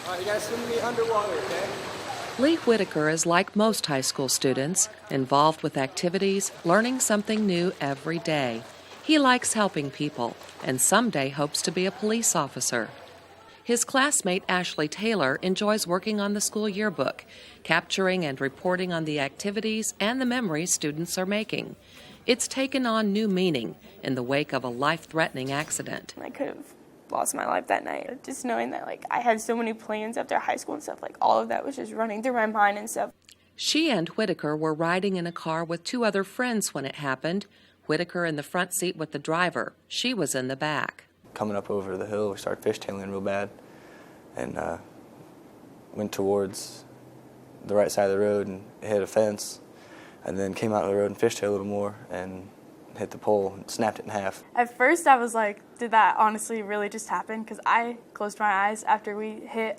All right, you guys swim me underwater, okay? Lee Whitaker is like most high school students, involved with activities, learning something new every day. He likes helping people and someday hopes to be a police officer. His classmate Ashley Taylor enjoys working on the school yearbook, capturing and reporting on the activities and the memories students are making. It's taken on new meaning in the wake of a life-threatening accident. I could have lost my life that night. Just knowing that I had so many plans after high school and stuff, all of that was just running through my mind and stuff. She and Whitaker were riding in a car with two other friends when it happened. Whitaker in the front seat with the driver. She was in the back. Coming up over the hill, we started fishtailing real bad and went towards the right side of the road and hit a fence, and then came out of the road and fishtailed a little more and hit the pole and snapped it in half. At first I was like, did that honestly really just happen? Because I closed my eyes after we hit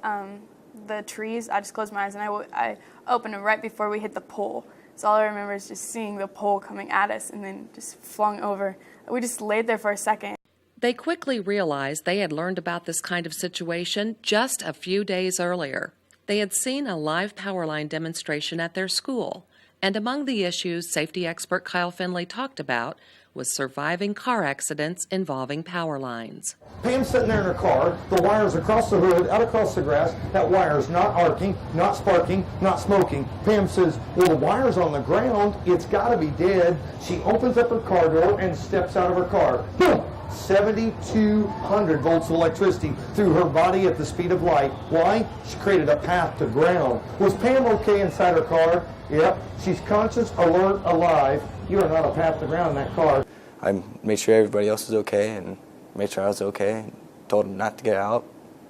the trees. I just closed my eyes and I opened them right before we hit the pole. So all I remember is just seeing the pole coming at us and then just flung over. We just laid there for a second. They quickly realized they had learned about this kind of situation just a few days earlier. They had seen a live power line demonstration at their school, and among the issues safety expert Kyle Finley talked about was surviving car accidents involving power lines. Pam's sitting there in her car, the wire's across the hood, out across the grass, that wire's not arcing, not sparking, not smoking. Pam says, well, the wire's on the ground, it's gotta be dead. She opens up her car door and steps out of her car. Boom! 7,200 volts of electricity through her body at the speed of light. Why? She created a path to ground. Was Pam okay inside her car? Yep. She's conscious, alert, alive. You are not a path to ground in that car. I made sure everybody else was okay and made sure I was okay and told him not to get out.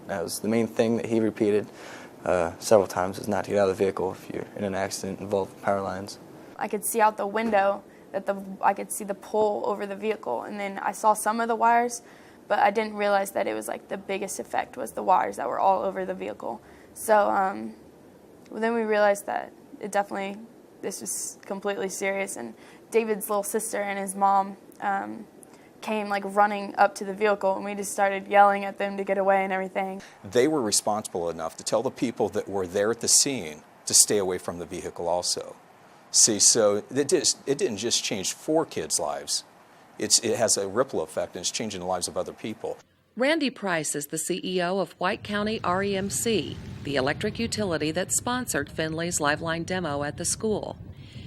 That was the main thing that he repeated several times, is not to get out of the vehicle if you're in an accident involving power lines. I could see out the window that I could see the pole over the vehicle, and then I saw some of the wires, but I didn't realize that it was the biggest effect was the wires that were all over the vehicle. So then we realized that this was completely serious, and David's little sister and his mom came running up to the vehicle, and we just started yelling at them to get away and everything. They were responsible enough to tell the people that were there at the scene to stay away from the vehicle also. See, so it didn't just change 4 kids' lives. It has a ripple effect, and it's changing the lives of other people. Randy Price is the CEO of White County REMC, the electric utility that sponsored Finley's Liveline demo at the school.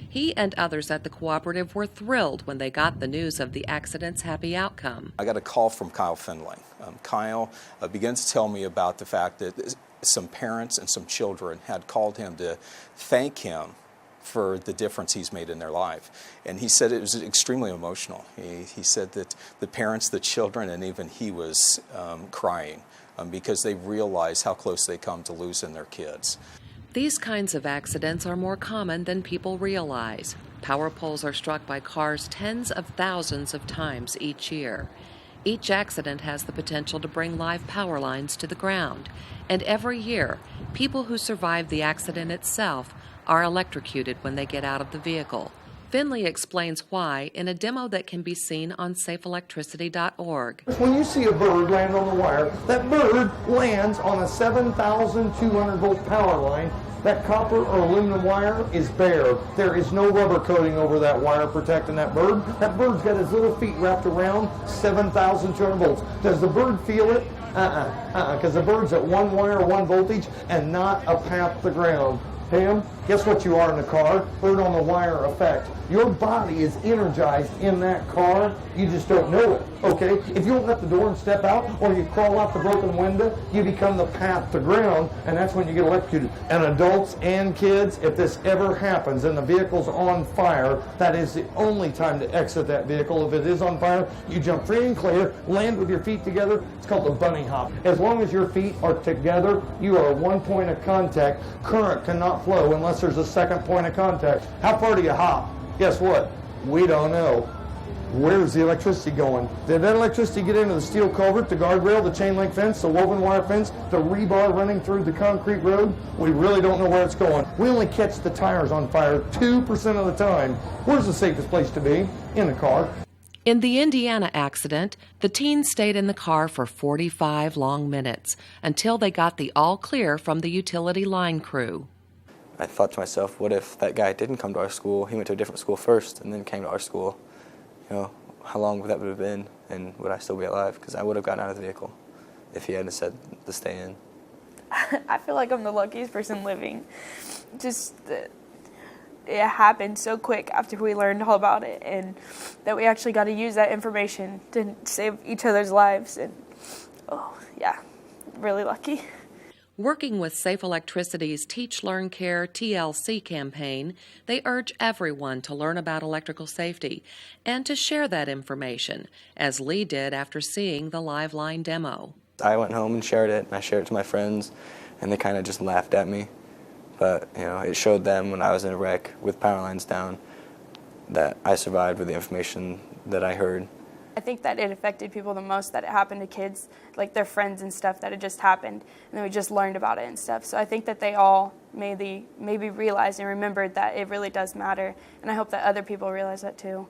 He and others at the cooperative were thrilled when they got the news of the accident's happy outcome. I got a call from Kyle Finley. Kyle began to tell me about the fact that some parents and some children had called him to thank him for the difference he's made in their life. And he said it was extremely emotional. He said that the parents, the children, and even he was crying because they realize how close they come to losing their kids. These kinds of accidents are more common than people realize. Power poles are struck by cars tens of thousands of times each year. Each accident has the potential to bring live power lines to the ground. And every year, people who survive the accident itself are electrocuted when they get out of the vehicle. Finley explains why in a demo that can be seen on safeelectricity.org. When you see a bird land on the wire, that bird lands on a 7,200 volt power line. That copper or aluminum wire is bare. There is no rubber coating over that wire protecting that bird. That bird's got his little feet wrapped around 7,200 volts. Does the bird feel it? Because the bird's at 1 wire, 1 voltage, and not a path to ground. Pam, guess what you are in the car? Bird on the wire effect. Your body is energized in that car. You just don't know it, okay? If you open up the door and step out, or you crawl out the broken window, you become the path to ground, and that's when you get electrocuted. And adults and kids, if this ever happens and the vehicle's on fire, that is the only time to exit that vehicle. If it is on fire, you jump free and clear, land with your feet together. It's called the bunny hop. As long as your feet are together, you are 1 point of contact. Current cannot flow unless there's a second point of contact. How far do you hop? Guess what? We don't know. Where's the electricity going? Did that electricity get into the steel culvert, the guardrail, the chain link fence, the woven wire fence, the rebar running through the concrete road? We really don't know where it's going. We only catch the tires on fire 2% of the time. Where's the safest place to be? In the car. In the Indiana accident, the teens stayed in the car for 45 long minutes until they got the all clear from the utility line crew. I thought to myself, what if that guy didn't come to our school? He went to a different school first and then came to our school. You know, how long would that have been, and would I still be alive? Because I would have gotten out of the vehicle if he hadn't said to stay in. I feel like I'm the luckiest person living. Just it happened so quick after we learned all about it, and that we actually got to use that information to save each other's lives. And oh yeah, really lucky. Working with Safe Electricity's Teach, Learn, Care TLC campaign, they urge everyone to learn about electrical safety and to share that information, as Lee did after seeing the live line demo. I went home and shared it, and I shared it to my friends, and they kind of just laughed at me. But, you know, it showed them when I was in a wreck with power lines down that I survived with the information that I heard. I think that it affected people the most, that it happened to kids, like their friends and stuff, that it just happened, and then we just learned about it and stuff. So I think that they all maybe realized and remembered that it really does matter, and I hope that other people realize that too.